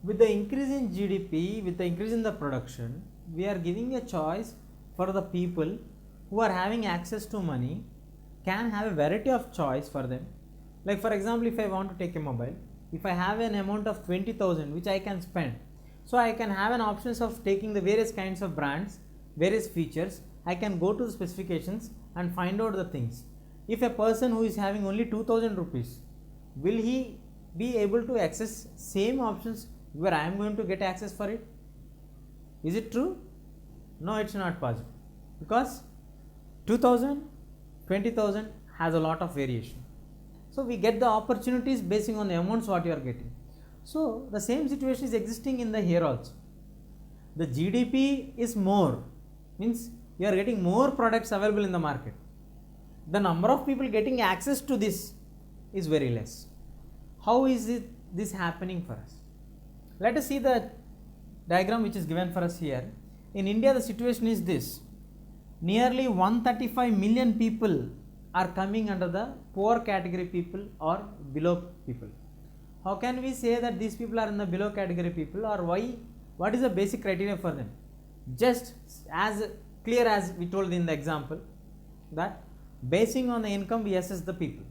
with the increase in GDP, with the increase in the production, we are giving a choice for the people who are having access to money can have a variety of choice for them. Like for example, if I want to take a mobile, if I have an amount of 20,000 which I can spend, so I can have an options of taking the various kinds of brands, various features. I can go to the specifications and find out the things. If a person who is having only 2,000 rupees, will he be able to access same options where I am going to get access for it? Is it true? No, it's not possible, because 2,000, 20,000 has a lot of variation. So we get the opportunities basing on the amounts what you are getting. So the same situation is existing in the here also. The GDP is more, means you are getting more products available in the market. The number of people getting access to this is very less. How is this happening for us? Let us see the diagram which is given for us here. In India, the situation is this: nearly 135 million people are coming under the poor category people or below people. How can we say that these people are in the below category people, or why? What is the basic criteria for them? Just as clear as we told in the example, that basing on the income we assess the people.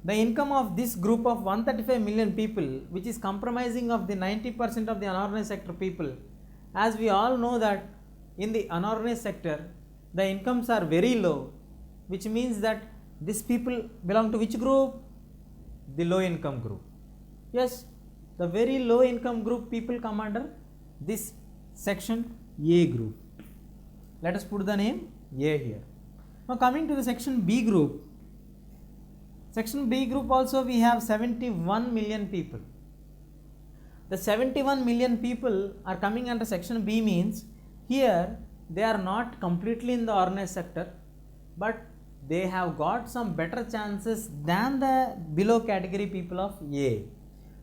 The income of this group of 135 million people, which is comprising of the 90% of the unorganized sector people, as we all know that in the unorganized sector the incomes are very low, which means that these people belong to which group? The low income group. Yes, the very low income group people come under this section A group. Let us put the name A here. Now coming to the section B group. Section B group also we have 71 million people. The 71 million people are coming under section B, means here they are not completely in the organized sector, but they have got some better chances than the below category people of A,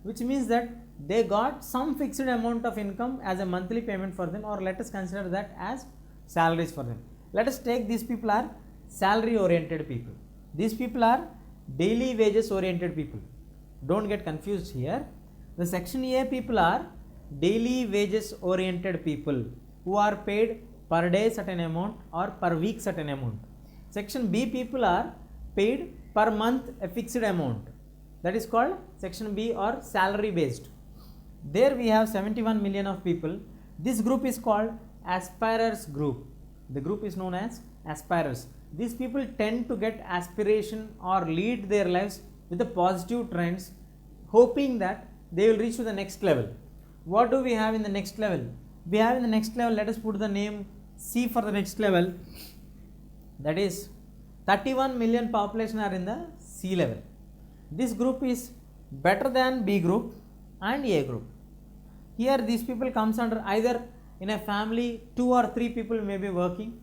which means that they got some fixed amount of income as a monthly payment for them, or let us consider that as salaries for them. Let us take these people are salary oriented people. These people are daily wages oriented people. Don't get confused here. The section A people are daily wages oriented people who are paid per day certain amount or per week certain amount. Section B people are paid per month a fixed amount, that is called section B or salary based. There we have 71 million of people. This group is called aspirers group. The group is known as aspirers. These people tend to get aspiration or lead their lives with the positive trends, hoping that they will reach to the next level. What do we have in the next level? We have in the next level, let us put the name C for the next level. That is 31 million population are in the C level. This group is better than B group and A group. Here these people comes under either in a family 2 or 3 people may be working.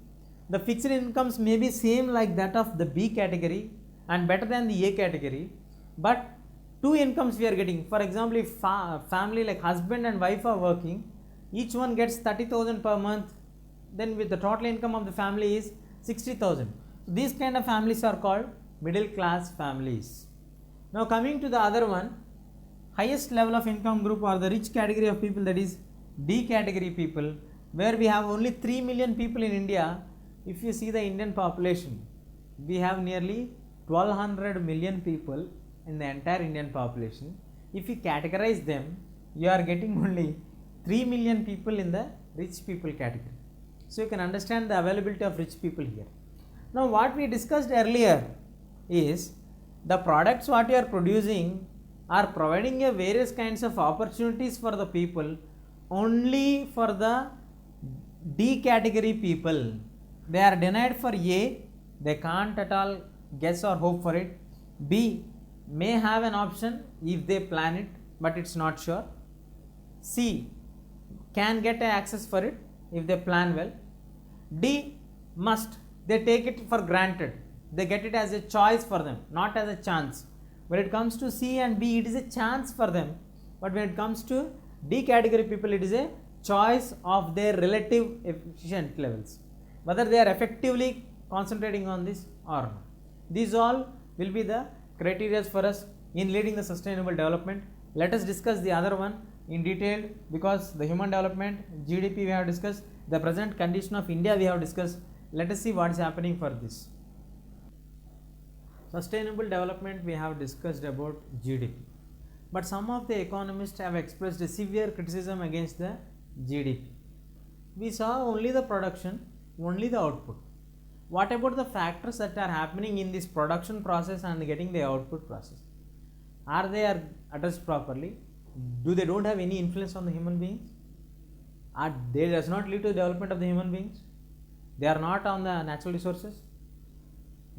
The fixed incomes may be same like that of the B category and better than the A category, but 2 incomes we are getting. For example, if family like husband and wife are working, each one gets 30,000 per month, then with the total income of the family is 60,000. So these kind of families are called middle class families. Now coming to the other one, highest level of income group or the rich category of people, that is D category people, where we have only 3 million people in India. If you see the Indian population, we have nearly 1200 million people in the entire Indian population. If you categorize them, you are getting only 3 million people in the rich people category. So you can understand the availability of rich people here. Now what we discussed earlier is the products what you are producing are providing a various kinds of opportunities for the people only for the D category people. They are denied for A, they can't at all guess or hope for it. B may have an option if they plan it, but it's not sure. C can get access for it if they plan well. D must, they take it for granted, they get it as a choice for them, not as a chance. When it comes to C and B, it is a chance for them, but when it comes to D category people, it is a choice of their relative efficient levels, whether they are effectively concentrating on this or not. These all will be the criteria for us in leading the sustainable development. Let us discuss the other one in detail, because the human development, GDP we have discussed, the present condition of India we have discussed. Let us see what is happening for this. Sustainable development we have discussed about GDP, but some of the economists have expressed a severe criticism against the GDP. We saw only the production, only the output. What about the factors that are happening in this production process and getting the output process? Are they addressed properly? Do they don't have any influence on the human beings? They does not lead to the development of the human beings? They are not on the natural resources?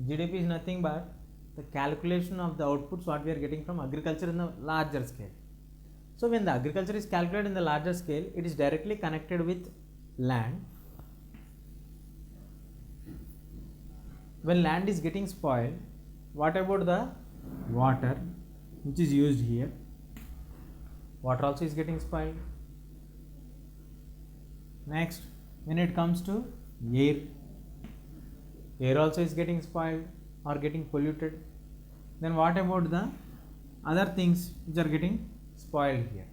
GDP is nothing but the calculation of the outputs what we are getting from agriculture in the larger scale. So when the agriculture is calculated in the larger scale, it is directly connected with land. When land is getting spoiled, what about the water which is used here? Water also is getting spoiled. Next, when it comes to air, air also is getting spoiled or getting polluted. Then what about the other things which are getting spoiled here?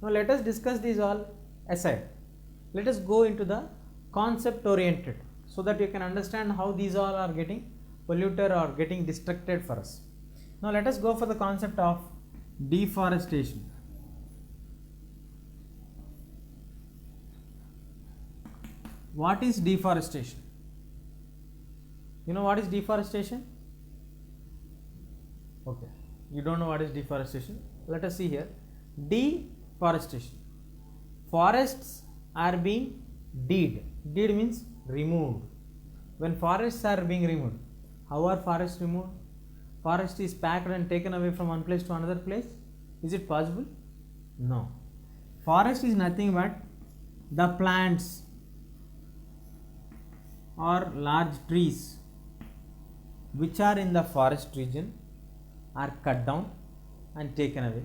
Now let us discuss these all aside. Let us go into the concept oriented, so that you can understand how these all are getting polluted or getting destructed for us. Now let us go for the concept of deforestation. What is deforestation? You know what is deforestation? Okay, you don't know what is deforestation. Let us see here. Deforestation. Forests are being deed. Deed means removed. When forests are being removed, how are forests removed? Forest is packed and taken away from one place to another place. Is it possible? No. Forest is nothing but the plants or large trees which are in the forest region are cut down and taken away,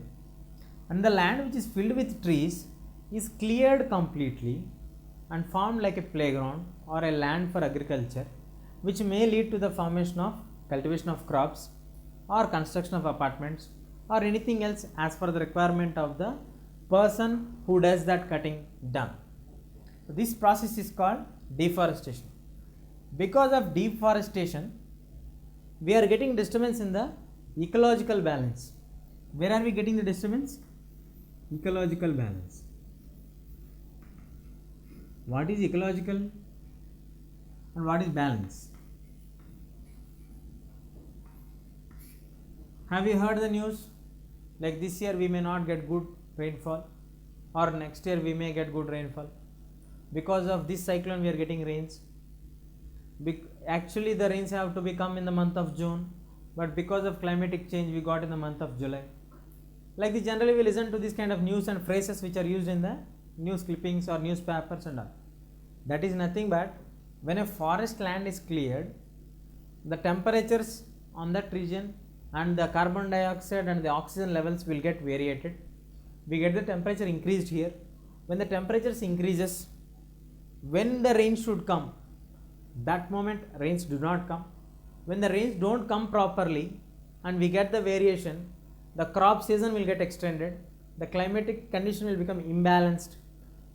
and the land which is filled with trees is cleared completely and formed like a playground or a land for agriculture, which may lead to the formation of cultivation of crops or construction of apartments or anything else as per the requirement of the person who does that cutting down. So this process is called deforestation. Because of deforestation, we are getting disturbance in the ecological balance. Where are we getting the disturbance? Ecological balance. What is ecological and what is balance? Have you heard the news? Like this year we may not get good rainfall, or next year we may get good rainfall. Because of this cyclone we are getting rains. Actually the rains have to be come in the month of June, but because of climatic change we got in the month of July. Like this, generally we listen to this kind of news and phrases which are used in the news clippings or newspapers and all. That is nothing but when a forest land is cleared, the temperatures on that region and the carbon dioxide and the oxygen levels will get variated. We get the temperature increased here. When the temperatures increases, when the rain should come, that moment rains do not come. When the rains don't come properly and we get the variation, the crop season will get extended, the climatic condition will become imbalanced,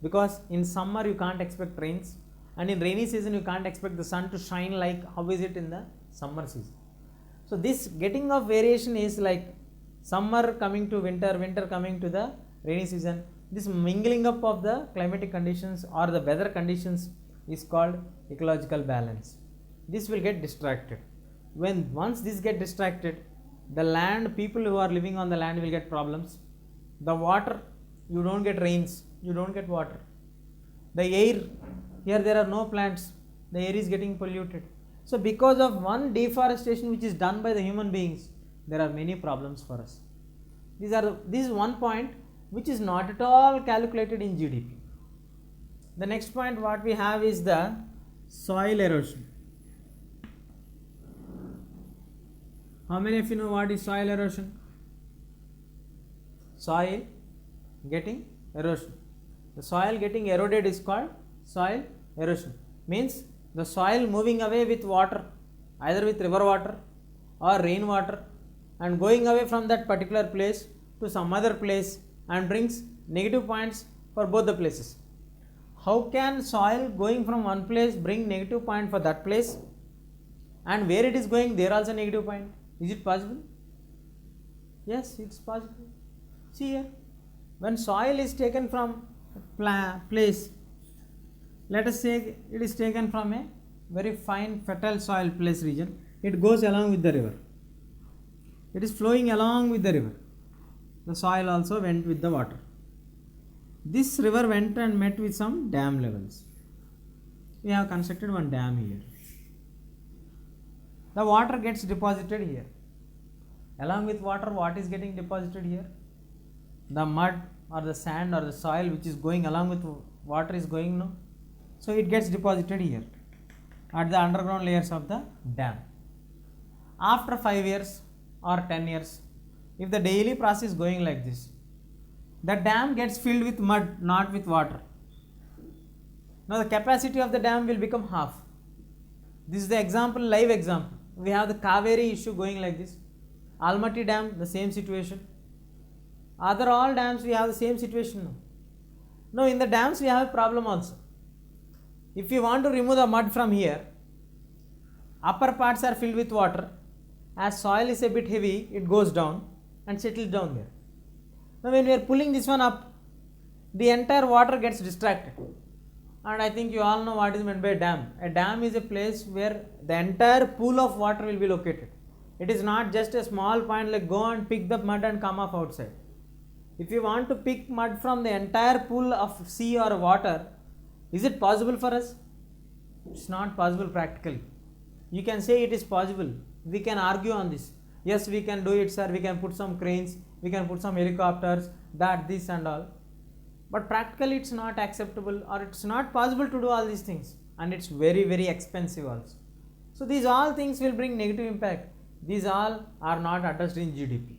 because in summer you can't expect rains and in rainy season you can't expect the sun to shine like how is it in the summer season. So this getting of variation is like summer coming to winter, winter coming to the rainy season. This mingling up of the climatic conditions or the weather conditions is called ecological balance. This will get distracted. Once this get distracted, the land, people who are living on the land will get problems. The water, you don't get rains, you don't get water. The air, here there are no plants, the air is getting polluted. So because of one deforestation which is done by the human beings, there are many problems for us. This is one point which is not at all calculated in GDP. The next point what we have is the soil erosion. How many of you know what is soil erosion? Soil getting erosion. The soil getting eroded is called soil erosion. Means the soil moving away with water, either with river water or rain water, and going away from that particular place to some other place and brings negative points for both the places. How can soil going from one place bring negative point for that place, and where it is going there also negative point? Is it possible? Yes, it's possible. See here, when soil is taken from a place, let us say it is taken from a very fine fertile soil place region, it goes along with the river. It is flowing along with the river. The soil also went with the water. This river went and met with some dam levels. We have constructed one dam here. The water gets deposited here. Along with water, what is getting deposited here? The mud or the sand or the soil which is going along with water is going, no? So it gets deposited here at the underground layers of the dam. After 5 years or 10 years, if the daily process is going like this, the dam gets filled with mud, not with water. Now the capacity of the dam will become half. This is the example, live example. We have the Kaveri issue going like this. Almaty dam, the same situation. Other all dams we have the same situation now. Now in the dams we have a problem also. If you want to remove the mud from here, upper parts are filled with water. As soil is a bit heavy, it goes down and settles down here. Now when we are pulling this one up, the entire water gets distracted. And I think you all know what is meant by a dam. A dam is a place where the entire pool of water will be located. It is not just a small point like go and pick the mud and come off outside. If you want to pick mud from the entire pool of sea or water, is it possible for us? It's not possible practically. You can say it is possible. We can argue on this. Yes, we can do it, sir. We can put some cranes, we can put some helicopters, that, this and all. But practically it's not acceptable, or it's not possible to do all these things, and it's very, very expensive also. So these all things will bring negative impact. These all are not addressed in GDP.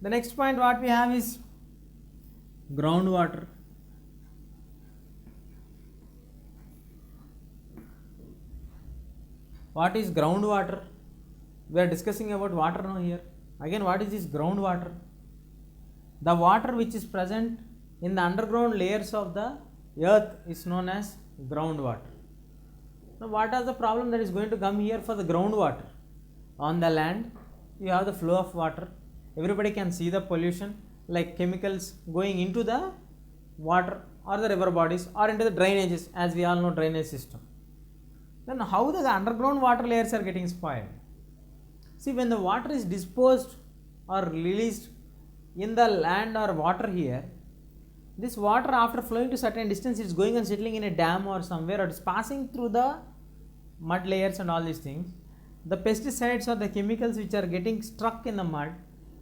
The next point what we have is groundwater. What is groundwater? We are discussing about water now here. Again, what is this groundwater? The water which is present in the underground layers of the earth is known as groundwater. Now, what is the problem that is going to come here for the groundwater? On the land, you have the flow of water. Everybody can see the pollution like chemicals going into the water or the river bodies or into the drainages, as we all know drainage system. Then how the underground water layers are getting spoiled? See, when the water is disposed or released in the land or water here, this water after flowing to certain distance is going and settling in a dam or somewhere, or it is passing through the mud layers and all these things. The pesticides or the chemicals which are getting stuck in the mud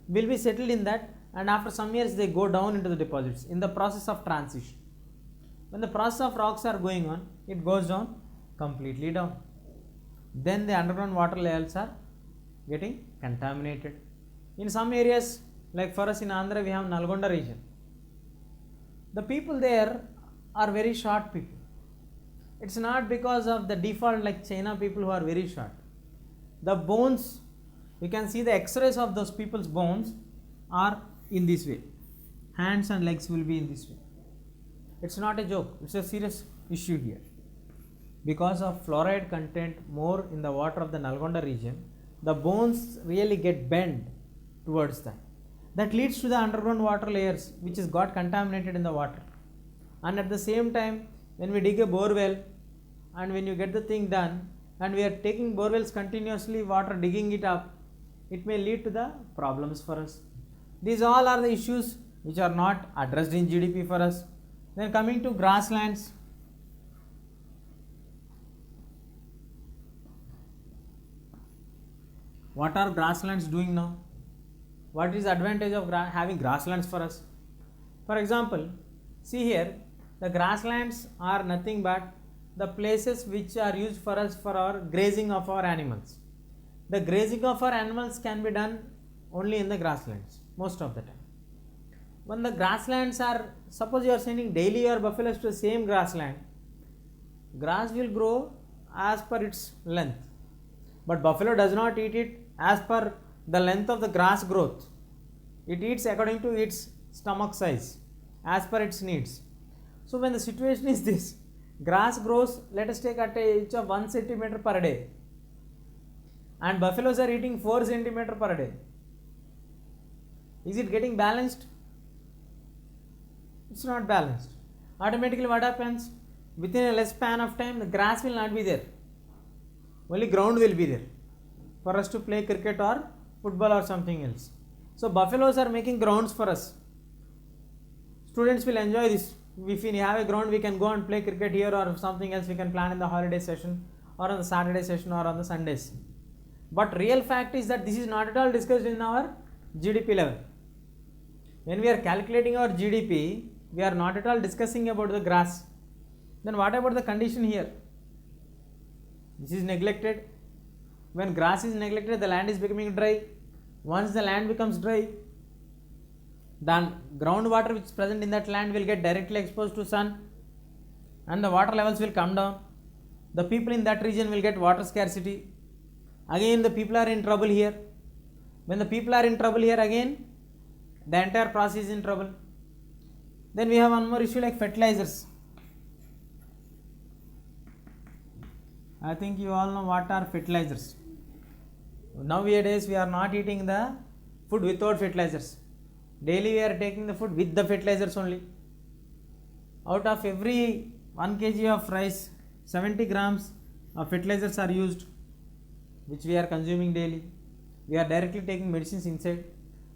will be settled in that, and after some years they go down into the deposits in the process of transition. When the process of rocks are going on, it goes down completely down. Then the underground water layers are getting contaminated. In some areas, like for us in Andhra, we have Nalgonda region. The people there are very short people. It's not because of the default like China people who are very short. The bones, you can see the x-rays of those people's bones are in this way. Hands and legs will be in this way. It's not a joke, it's a serious issue here. Because of fluoride content more in the water of the Nalgonda region, the bones really get bent towards that. That leads to the underground water layers which is got contaminated in the water. And at the same time, when we dig a bore well and when you get the thing done and we are taking bore wells continuously, water digging it up, it may lead to the problems for us. These all are the issues which are not addressed in GDP for us. Then coming to grasslands. What are grasslands doing now? What is the advantage of having grasslands for us? For example, see here, the grasslands are nothing but the places which are used for us for our grazing of our animals. The grazing of our animals can be done only in the grasslands most of the time. When the grasslands are, suppose you are sending daily your buffaloes to the same grassland, grass will grow as per its length, but buffalo does not eat it as per the length of the grass growth. It eats according to its stomach size as per its needs. So when the situation is this, grass grows, let us take at a each of 1 centimeter per day, and buffaloes are eating 4 centimeter per day. Is it getting balanced? It's not balanced. Automatically what happens? Within a less span of time, the grass will not be there. Only ground will be there for us to play cricket or football or something else. So buffaloes are making grounds for us. Students will enjoy this. If we have a ground, we can go and play cricket here or something else we can plan in the holiday session or on the Saturday session or on the Sundays. But real fact is that this is not at all discussed in our GDP level. When we are calculating our GDP, we are not at all discussing about the grass. Then what about the condition here? This is neglected. When grass is neglected, the land is becoming dry. Once the land becomes dry, then groundwater which is present in that land will get directly exposed to sun, and the water levels will come down. The people in that region will get water scarcity. Again the people are in trouble here. When the people are in trouble here, again the entire process is in trouble. Then we have one more issue like fertilizers. I think you all know what are fertilizers. Nowadays we are not eating the food without fertilizers. Daily we are taking the food with the fertilizers only. Out of every 1 kg of rice, 70 grams of fertilizers are used, which we are consuming daily. We are directly taking medicines inside.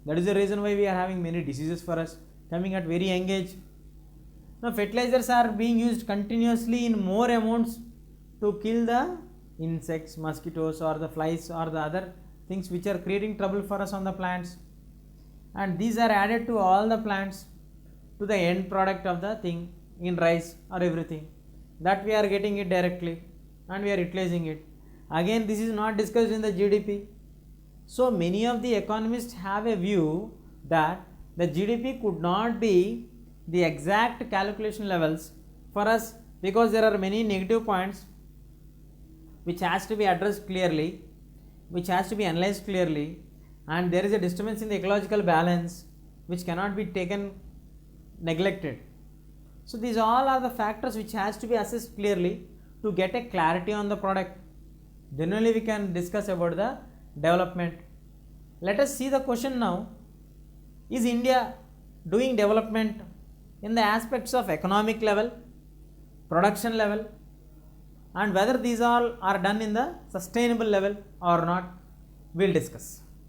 That is the reason why we are having many diseases for us coming at very young age. Now fertilizers are being used continuously in more amounts to kill the insects, mosquitoes or the flies or the other things which are creating trouble for us on the plants. And these are added to all the plants to the end product of the thing in rice or everything. That we are getting it directly and we are utilizing it. Again, this is not discussed in the GDP. So many of the economists have a view that the GDP could not be the exact calculation levels for us because there are many negative points which has to be addressed clearly, which has to be analyzed clearly, and there is a disturbance in the ecological balance which cannot be taken neglected. So these all are the factors which has to be assessed clearly to get a clarity on the product. Then only we can discuss about the development. Let us see the question now. Is India doing development in the aspects of economic level, production level, and whether these all are done in the sustainable level or not? We'll discuss.